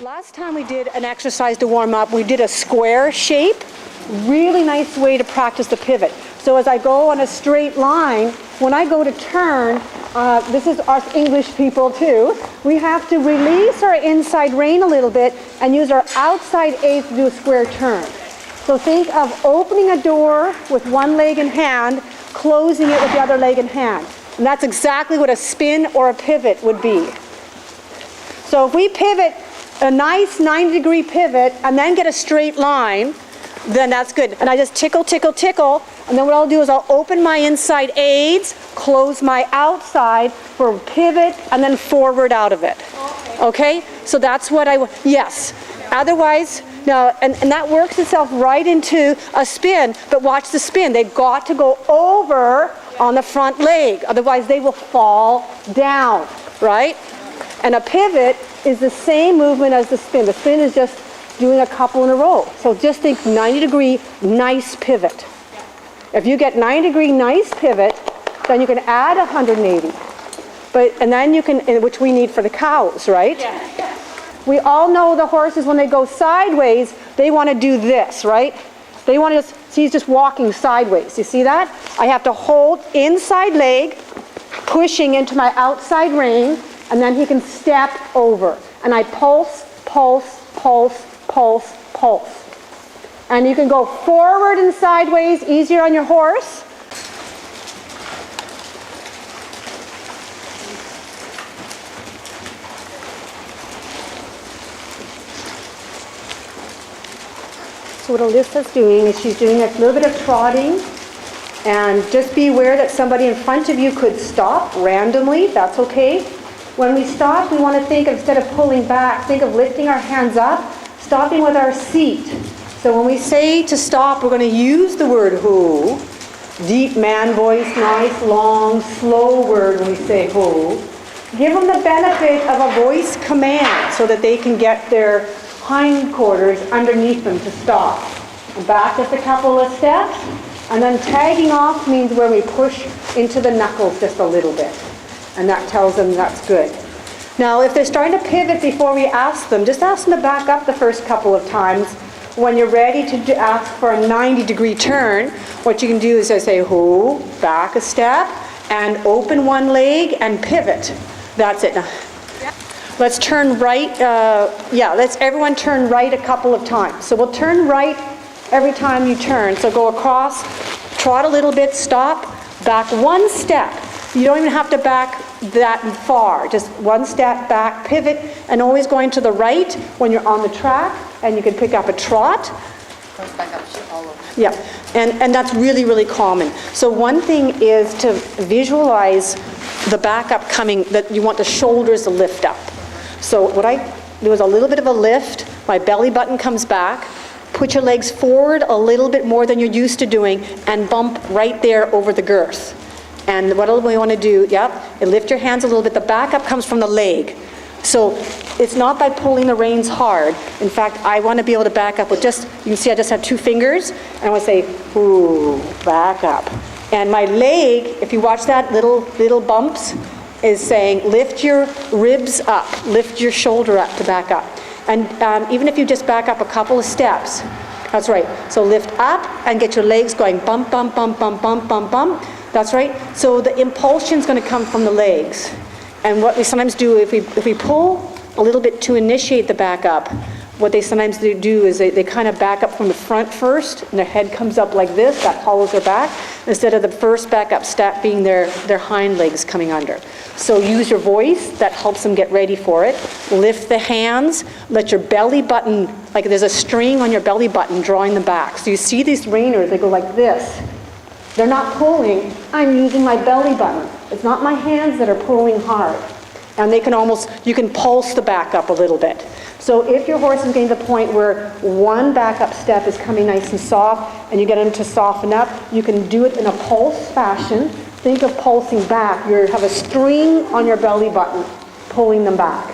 Last time we did an exercise to warm up, we did a square shape. Really nice way to practice the pivot. So as I go on a straight line, when I go to turn, this is us English people too, we have to release our inside rein a little bit and use our outside eighth to do a square turn. So think of opening a door with one leg in hand, closing it with the other leg in hand. And that's exactly what a spin or a pivot would be. So if we pivot a nice 90-degree pivot and then get a straight line, then that's good. And I just tickle, tickle, tickle, and then what I'll do is I'll open my inside aids, close my outside for pivot, and then forward out of it. Okay? So that's what yes. Otherwise, now, and that works itself right into a spin, but watch the spin. They've got to go over on the front leg, otherwise they will fall down, right? And a pivot is the same movement as the spin. The spin is just doing a couple in a row. So just think 90-degree, nice pivot. If you get 90-degree, nice pivot, then you can add 180. And then you can, which we need for the cows, right? Yeah. We all know the horses, when they go sideways, they want to do this, right? They want to just, see, he's just walking sideways. You see that? I have to hold inside leg, pushing into my outside rein, and then he can step over. And I pulse, pulse, pulse, pulse, pulse. And you can go forward and sideways, easier on your horse. So what Alyssa's doing is she's doing a little bit of trotting. And just be aware that somebody in front of you could stop randomly. That's okay. When we stop, we want to think, instead of pulling back, think of lifting our hands up, stopping with our seat. So when we say to stop, we're going to use the word who. Deep man voice, nice, long, slow word when we say who. Give them the benefit of a voice command so that they can get their hindquarters underneath them to stop. And back just a couple of steps. And then tagging off means where we push into the knuckles just a little bit. And that tells them that's good. Now, if they're starting to pivot before we ask them, just ask them to back up the first couple of times. When you're ready to ask for a 90-degree turn, what you can do is I say, who, back a step, and open one leg and pivot. That's it. Now, let's turn right. Let's everyone turn right a couple of times. So we'll turn right every time you turn. So go across, trot a little bit, stop, back one step. You don't even have to back that far. Just one step back, pivot, and always going to the right when you're on the track, and you can pick up a trot. Yeah, and that's really, really common. So one thing is to visualize the back up coming, that you want the shoulders to lift up. So what I do is a little bit of a lift, my belly button comes back, put your legs forward a little bit more than you're used to doing, and bump right there over the girth. And what we want to do, and lift your hands a little bit. The back up comes from the leg. So it's not by pulling the reins hard. In fact, I want to be able to back up with just, you can see I just have two fingers, and I want to say, ooh, back up. And my leg, if you watch that, little bumps, is saying, lift your ribs up, lift your shoulder up to back up. And even if you just back up a couple of steps, that's right. So lift up and get your legs going, bump, bump, bump, bump, bump, bump, bump. That's right. So the impulsion is going to come from the legs. And what we sometimes do, if we pull a little bit to initiate the back up, what they sometimes do is they kind of back up from the front first, and their head comes up like this, that follows their back, instead of the first back up step being their hind legs coming under. So use your voice, that helps them get ready for it. Lift the hands, let your belly button, like there's a string on your belly button drawing them back. So you see these reiners, they go like this. They're not pulling, I'm using my belly button. It's not my hands that are pulling hard. And they can you can pulse the back up a little bit. So if your horse is getting to the point where one back up step is coming nice and soft, and you get them to soften up, you can do it in a pulse fashion. Think of pulsing back. You have a string on your belly button, pulling them back.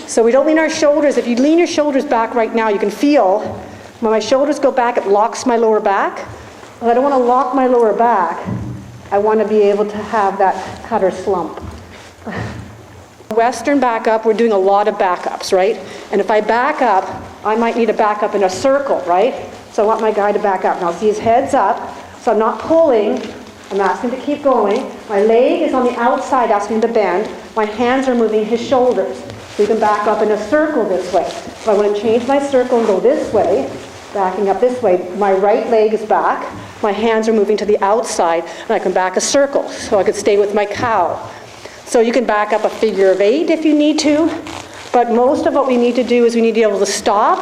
So we don't lean our shoulders. If you lean your shoulders back right now, you can feel, when my shoulders go back, it locks my lower back. If I don't want to lock my lower back, I want to be able to have that cutter slump. Western backup, we're doing a lot of backups, right? And if I back up, I might need to back up in a circle, right? So I want my guy to back up. Now see his head's up, so I'm not pulling, I'm asking to keep going. My leg is on the outside, asking to bend. My hands are moving his shoulders. So you can back up in a circle this way. If I want to change my circle and go this way, backing up this way, my right leg is back, my hands are moving to the outside, and I can back a circle, so I could stay with my cow. So you can back up a figure of 8 if you need to, but most of what we need to do is we need to be able to stop,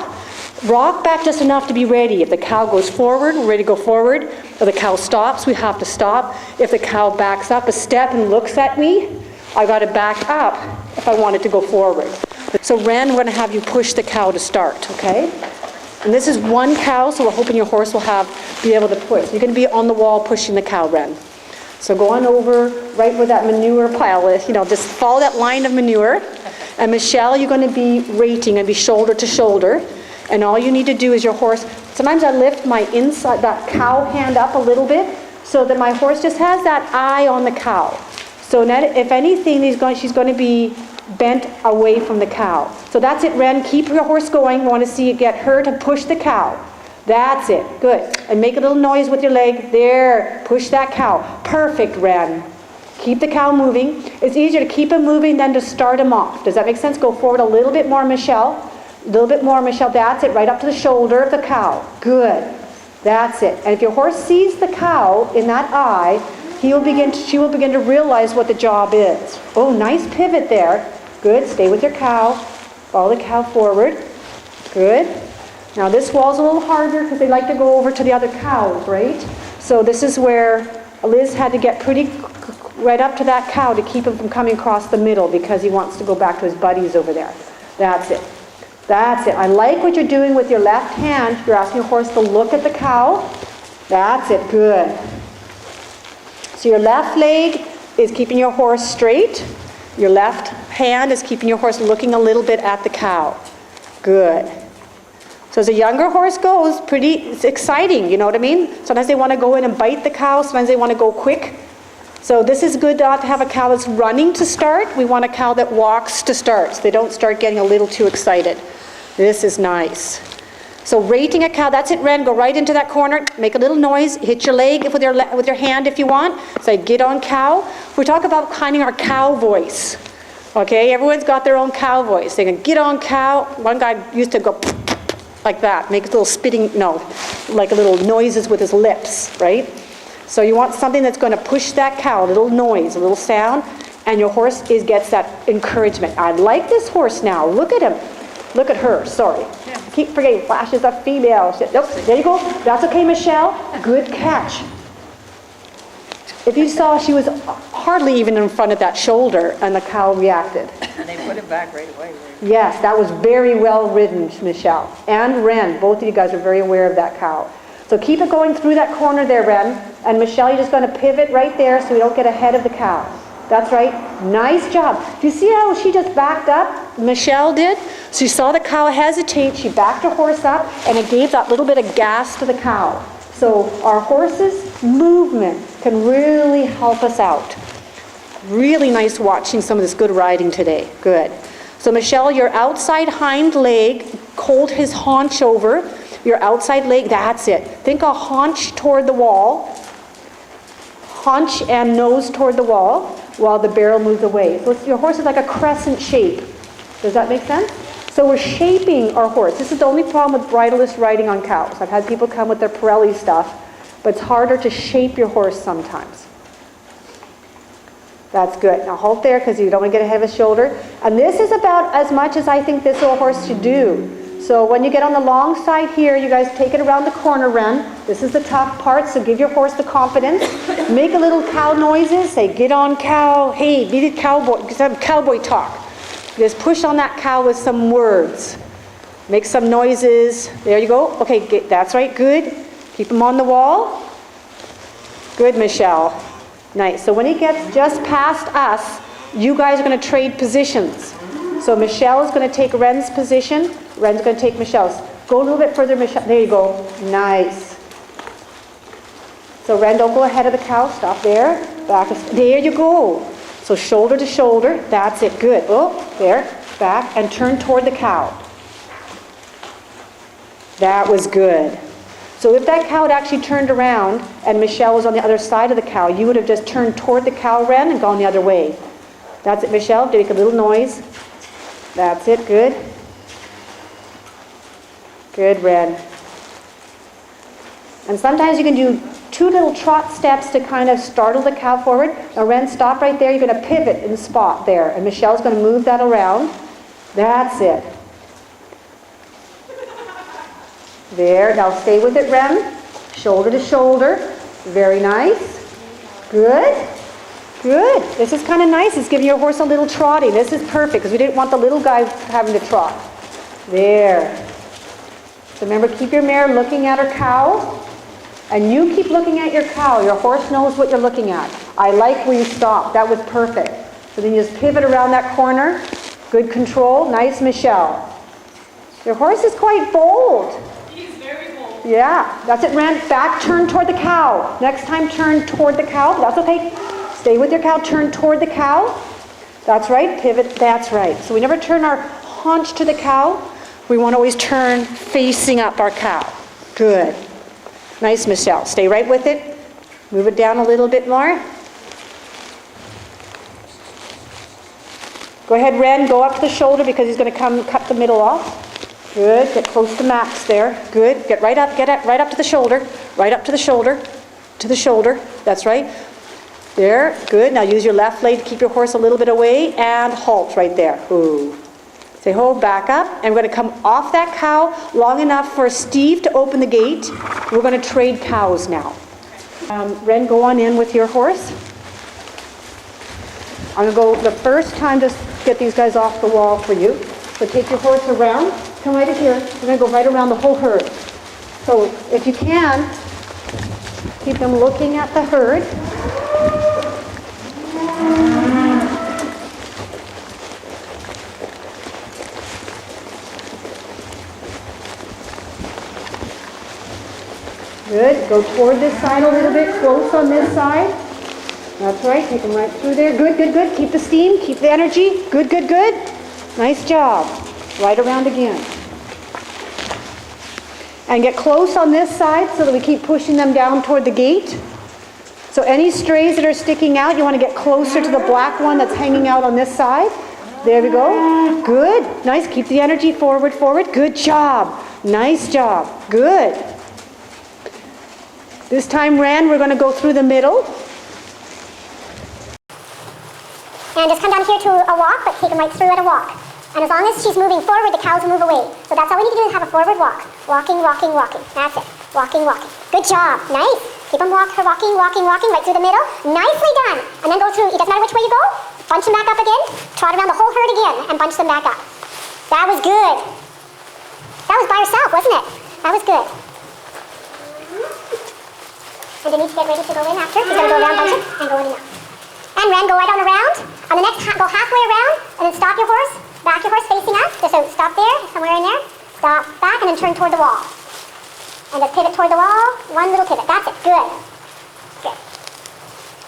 rock back just enough to be ready. If the cow goes forward, we're ready to go forward. If the cow stops, we have to stop. If the cow backs up a step and looks at me, I got to back up if I wanted to go forward. So Ren, we're going to have you push the cow to start, okay? And this is one cow, so we're hoping your horse will be able to push. You're going to be on the wall pushing the cow, Ren. So go on over right where that manure pile is. Just follow that line of manure. And Michelle, you're going to be rating and be shoulder to shoulder. And all you need to do is your horse, sometimes I lift my inside, that cow hand up a little bit so that my horse just has that eye on the cow. So if anything, she's going to be bent away from the cow. So that's it, Ren. Keep your horse going. We want to see you get her to push the cow. That's it. Good. And make a little noise with your leg. There. Push that cow. Perfect, Ren. Keep the cow moving. It's easier to keep him moving than to start him off. Does that make sense? Go forward a little bit more, Michelle. A little bit more, Michelle. That's it. Right up to the shoulder of the cow. Good. That's it. And if your horse sees the cow in that eye, she will begin to realize what the job is. Oh, nice pivot there. Good. Stay with your cow. Follow the cow forward. Good. Now this wall's a little harder because they like to go over to the other cows, right? So this is where Liz had to get pretty right up to that cow to keep him from coming across the middle because he wants to go back to his buddies over there. That's it. That's it. I like what you're doing with your left hand. You're asking your horse to look at the cow. That's it. Good. So your left leg is keeping your horse straight. Your left hand is keeping your horse looking a little bit at the cow. Good. So as a younger horse goes, it's exciting, you know what I mean? Sometimes they want to go in and bite the cow. Sometimes they want to go quick. So this is good not to have a cow that's running to start. We want a cow that walks to start, so they don't start getting a little too excited. This is nice. So rating a cow, that's it, Ren. Go right into that corner. Make a little noise. Hit your leg with your hand if you want. Say, get on cow. We talk about finding our cow voice. Okay, everyone's got their own cow voice. They can get on cow. One guy used to go like that, make a little like a little noises with his lips, right? So you want something that's going to push that cow, a little noise, a little sound, and your horse gets that encouragement. I like this horse now. Look at him. Look at her. Sorry. Yeah. Keep forgetting. Flashes a female. Nope. There you go. That's okay, Michelle. Good catch. If you saw, she was hardly even in front of that shoulder, and the cow reacted. And they put it back right away. Yes, that was very well ridden, Michelle. And Ren, both of you guys are very aware of that cow. So keep it going through that corner there, Ren. And Michelle, you're just going to pivot right there so we don't get ahead of the cow. That's right. Nice job. Do you see how she just backed up? Michelle did. So she saw the cow hesitate. She backed her horse up, and it gave that little bit of gas to the cow. So our horse's movement can really help us out. Really nice watching some of this good riding today. Good. So Michelle, your outside hind leg, hold his haunch over. Your outside leg, that's it. Think a haunch toward the wall. Haunch and nose toward the wall while the barrel moves away. So your horse is like a crescent shape. Does that make sense? So we're shaping our horse. This is the only problem with bridleless riding on cows. I've had people come with their Pirelli stuff, but it's harder to shape your horse sometimes. That's good. Now hold there because you don't want to get ahead of his shoulder. And this is about as much as I think this little horse should do. So when you get on the long side here, you guys take it around the corner, Ren. This is the tough part, so give your horse the confidence. Make a little cow noises. Say, get on cow. Hey, be the cowboy. Some cowboy talk. Just push on that cow with some words. Make some noises. There you go. Okay, that's right. Good. Keep him on the wall. Good, Michelle. Nice. So when he gets just past us, you guys are going to trade positions. So Michelle is going to take Ren's position. Ren's going to take Michelle's. Go a little bit further, Michelle. There you go. Nice. So Ren, don't go ahead of the cow. Stop there. Back. There you go. So shoulder to shoulder, that's it, good. Oh, there, back, and turn toward the cow. That was good. So if that cow had actually turned around and Michelle was on the other side of the cow, you would have just turned toward the cow, Ren, and gone the other way. That's it, Michelle. Make a little noise. That's it, good. Good, Ren. And sometimes you can do 2 little trot steps to kind of startle the cow forward. Now, Ren, stop right there. You're going to pivot in the spot there. And Michelle's going to move that around. That's it. There. Now stay with it, Ren. Shoulder to shoulder. Very nice. Good. Good. This is kind of nice. It's giving your horse a little trotting. This is perfect because we didn't want the little guy having to trot. There. So remember, keep your mare looking at her cow. And you keep looking at your cow. Your horse knows what you're looking at. I like where you stopped. That was perfect. So then you just pivot around that corner. Good control. Nice, Michelle. Your horse is quite bold. He's very bold. Yeah. That's it, Ren. Back, turn toward the cow. Next time, turn toward the cow. That's okay. Stay with your cow. Turn toward the cow. That's right. Pivot. That's right. So we never turn our haunch to the cow. We want to always turn facing up our cow. Good. Nice, Michelle. Stay right with it. Move it down a little bit more. Go ahead, Ren. Go up to the shoulder because he's going to come cut the middle off. Good. Get close to Max there. Good. Get right up. Get up, right up to the shoulder. Right up to the shoulder. To the shoulder. That's right. There. Good. Now use your left leg to keep your horse a little bit away and halt right there. Ooh. Say, hold, back up, and we're going to come off that cow long enough for Steve to open the gate. We're going to trade cows now. Ren, go on in with your horse. I'm going to go the first time to get these guys off the wall for you. So take your horse around. Come right in here. We're going to go right around the whole herd. So if you can, keep them looking at the herd. Good. Go toward this side a little bit, close on this side. That's right. Take them right through there. Good, good, good. Keep the steam. Keep the energy. Good, good, good. Nice job. Right around again. And get close on this side so that we keep pushing them down toward the gate. So any strays that are sticking out, you want to get closer to the black one that's hanging out on this side. There we go. Good. Nice. Keep the energy forward, forward. Good job. Nice job. Good. This time, Ren, we're going to go through the middle. And just come down here to a walk, but take them right through at a walk. And as long as she's moving forward, the cows will move away. So that's all we need to do is have a forward walk. Walking, walking, walking. That's it. Walking, walking. Good job. Nice. Keep them walking, walking, walking, right through the middle. Nicely done. And then go through, it doesn't matter which way you go. Bunch them back up again. Trot around the whole herd again and bunch them back up. That was good. That was by herself, wasn't it? That was good. And Denise, get ready to go in after. She's going to go around, bunch it, and go in and out. And Ren, go right on around. On the next, go halfway around, and then stop your horse. Back your horse facing us. Just so stop there, somewhere in there. Stop, back, and then turn toward the wall. And just pivot toward the wall. One little pivot. That's it. Good. Good.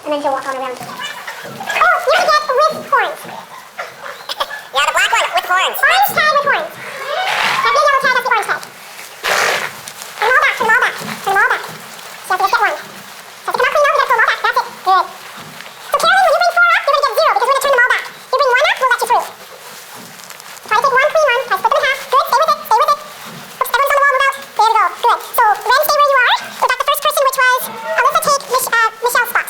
And then she'll walk on around. Oh, you get with horns. Yeah, the black one with horns. Orange tag with horns. That big yellow tag has the orange tag. Turn them all back. Turn them all back. Turn them all back. So you have to just get one. So to come out clean out, you got to pull them all back. That's it. Good. So Carolyn, when you bring 4 up, you're going to get 0 because we're going to turn them all back. If you bring 1 up, we'll let you through. Try to take one clean one. Try to split them in half. Good. Stay with it. Stay with it. Oops, everyone's on the wall. Move out. There we go. Good. So Ren, stay where you are. We got the first person, which was Alyssa, take Michelle's spot.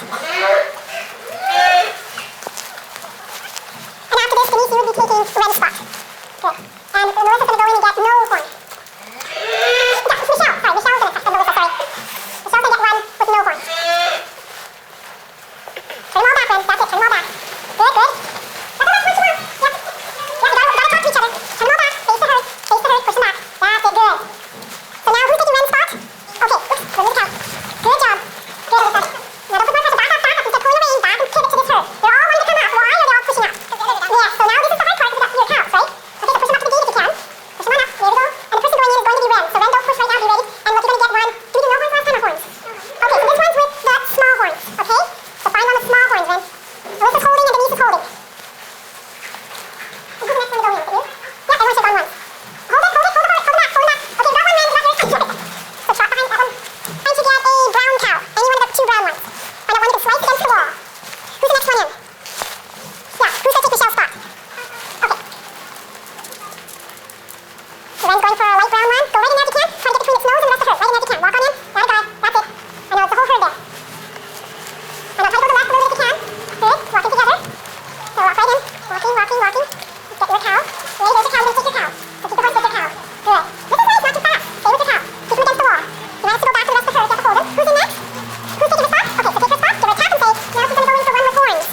And after this, Denise, you would be taking Ren's spot. Good. And Melissa's going to go in and get no horn. Yeah, it's Michelle. Sorry, Michelle's going to touch the Melissa. Sorry. Michelle's going to get one with no horn. Turn them all back, Ren. That's it. Turn them all back. Good, good. That's the last one. Yep. Yeah, we gotta talk to each other. Turn them all back. Face the herd. Face the herd. Push them back. That's it. Good. So now who's taking Ren's spot? Okay. Oops. Go to the count. Good job. Good, Alyssa. Now don't put more pressure. Back up, back up. You keep pulling the rein back and pivot to this herd. They're all wanting to come up. Why are they all pushing up? Yeah, so now this is the hard part because that's your cows, right? Okay, so push them up to the gate if you can. Push them on up. There we go. And the person going in is going to be Ren. So Ren, don't push right now. Be ready. And look, you're going to get one. Do we do no horns last time or horns? Okay, so this one's with the small horns. Okay? So find one with small horns, Ren. Alyssa's holding and Denise Denise is holding. And who's the next one to go in? Is it you? Yeah, everyone should go in once. Hold it, hold it, hold the horse, hold the back, hold the back. Okay, that one lands right here. So trot behind that one. Trying to get a brown cow. Any one of the two brown ones. Find out one you can slice against the wall. Who's the next one in? Yeah, who's going to take Michelle's spot? Okay. So Ren's going for a light brown one. Go right in there if you can. Try to get between its nose and the rest of the herd. Right in there if you can. Walk on in. Got it, got it. That's it. I know, it's the whole herd there. And I'll try to go to the left a little bit if you can. Good. Walking together. So walk right in. Walking, walking, walking. Get your cow. Ready, there's your cow. We're going to take your cow. So keep the horse with your cow. Good. This is nice, not too fast. Stay with your cow. Keep him against the wall. You want us to go back to the rest of the herd. You have to hold him. Who's in next? Who's taking the spot? Okay, so take her spot. Give her a tap and say, now she's going to go in for one with horns.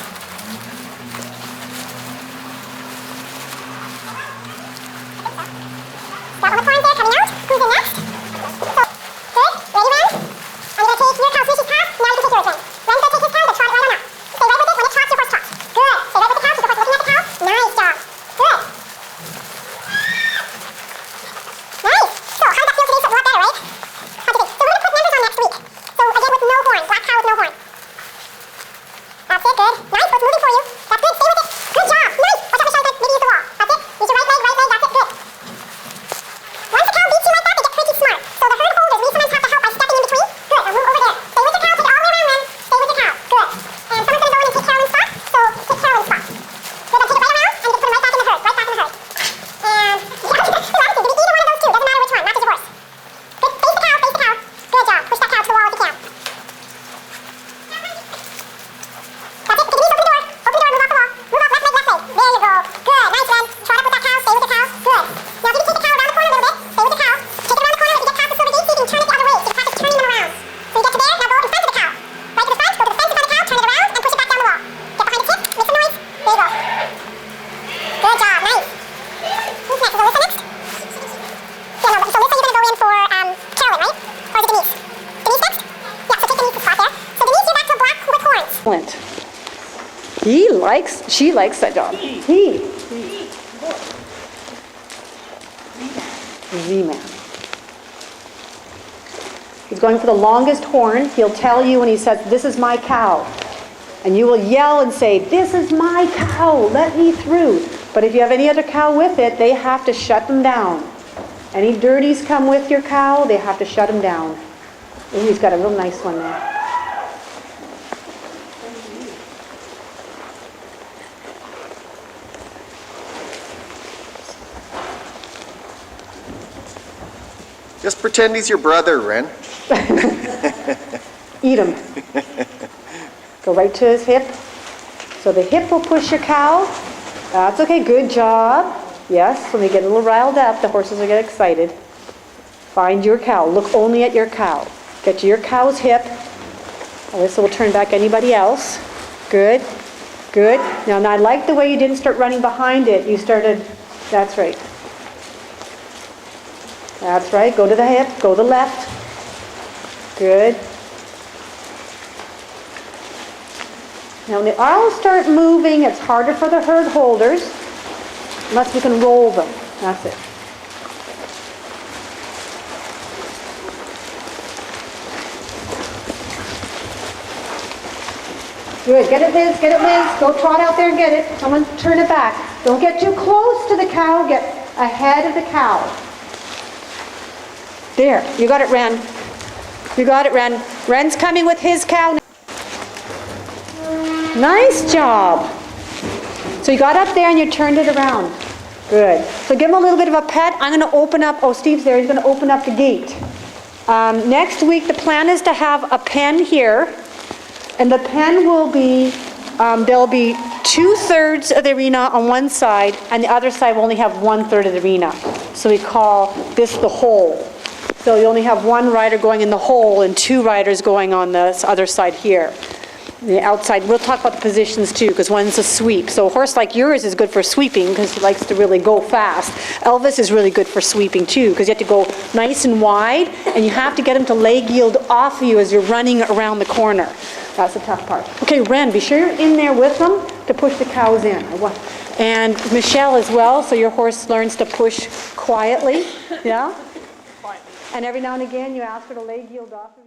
Got one with horns there coming out. Who's in next? So, good. Ready, Ren? I'm going to take your cow. Swishy's passed. Now you can take yours, Ren. Ren's going to take his cow, but trot it right on up. Stay right with it. When it trots, your horse trots. Good. Stay right with the cow. Keep the horse looking at the cow. Nice job. Good. Nice. So, how did that feel today? So, a lot better, right? How'd you think? So, we're going to put members on next week. So, again, with no horn. Black cow with no horn. That's it. Good. Nice. So, it's moving for you. That's good. Stay with it. Good job. Nice. Watch out, Michelle. Maybe use the wall. That's it. Use your right leg, right leg. That's it. Good. Once the cow beats you like that, they get pretty smart. So the herd holders, we sometimes have to help by stepping in between. Good. Now move over there. Stay with your cow. Take it all the way around, Ren. Stay with your cow. Good. And someone's going to go in and take Carolyn's spot. So take Carolyn's spot. Good. Then take it right around and just put him right back in the herd. Right back in the herd. And yeah, give me either one of those two. Doesn't matter which one. Matches your horse. Good. Face the cow. Face the cow. Good job. Push that cow to the wall if you can. That's it. Take the knees. Open the door. Open the door. Move off the wall. Move off. Left leg. Left leg. There you go. Good. Nice, Ren. Trot up with that cow. Stay with the cow. Good. Now give me take the cow around the corner a little bit. Stay with the cow. Take it around the corner. Let me get past the silver gate so you can turn it the other way. So you can practice turning them around. So you get to there. Now go in front of the cow. Right to the front. Go to the fence in front of the cow. Turn it around and push it back down the wall. Get behind its hip. Make some noise. There you go. Good job. Nice. Who's next? Is Alyssa next? Yeah, no. So Alyssa, you're going to go in for Carolyn, right? Or is it Denise? Denise next? Yeah, so take Denise's spot there. So Denise, you're back to a black with horns. Excellent. She likes that job. Z-Man. He's going for the longest horn. He'll tell you when he says, this is my cow. And you will yell and say, this is my cow, let me through. But if you have any other cow with it, they have to shut them down. Any dirties come with your cow, they have to shut them down. Ooh, he's got a real nice one there. Just pretend he's your brother, Ren. Eat him. Go right to his hip. So the hip will push your cow. That's okay, good job. Yes, when they get a little riled up, the horses will get excited. Find your cow. Look only at your cow. Get to your cow's hip. Alyssa will turn back anybody else. Good, good. Now I like the way you didn't start running behind it. You started, that's right. That's right. Go to the hip. Go to the left. Good. Now when they all start moving, it's harder for the herd holders unless we can roll them. That's it. Good. Get it, Liz. Get it, Liz. Go trot out there and get it. Someone turn it back. Don't get too close to the cow. Get ahead of the cow. There. You got it, Ren. You got it, Ren. Ren's coming with his cow. Nice job. So you got up there and you turned it around. Good. So give him a little bit of a pet. I'm going to open up, oh, Steve's there. He's going to open up the gate. Next week, the plan is to have a pen here. And the pen will be, there'll be 2/3 of the arena on one side, and the other side will only have 1/3 of the arena. So we call this the hole. So you only have one rider going in the hole and 2 riders going on the other side here. The outside, we'll talk about the positions too, because one's a sweep. So a horse like yours is good for sweeping because he likes to really go fast. Elvis is really good for sweeping too, because you have to go nice and wide, and you have to get him to leg yield off of you as you're running around the corner. That's the tough part. Okay, Ren, be sure you're in there with them to push the cows in. And Michelle as well, so your horse learns to push quietly. Yeah? And every now and again you ask her to leg yield off of you.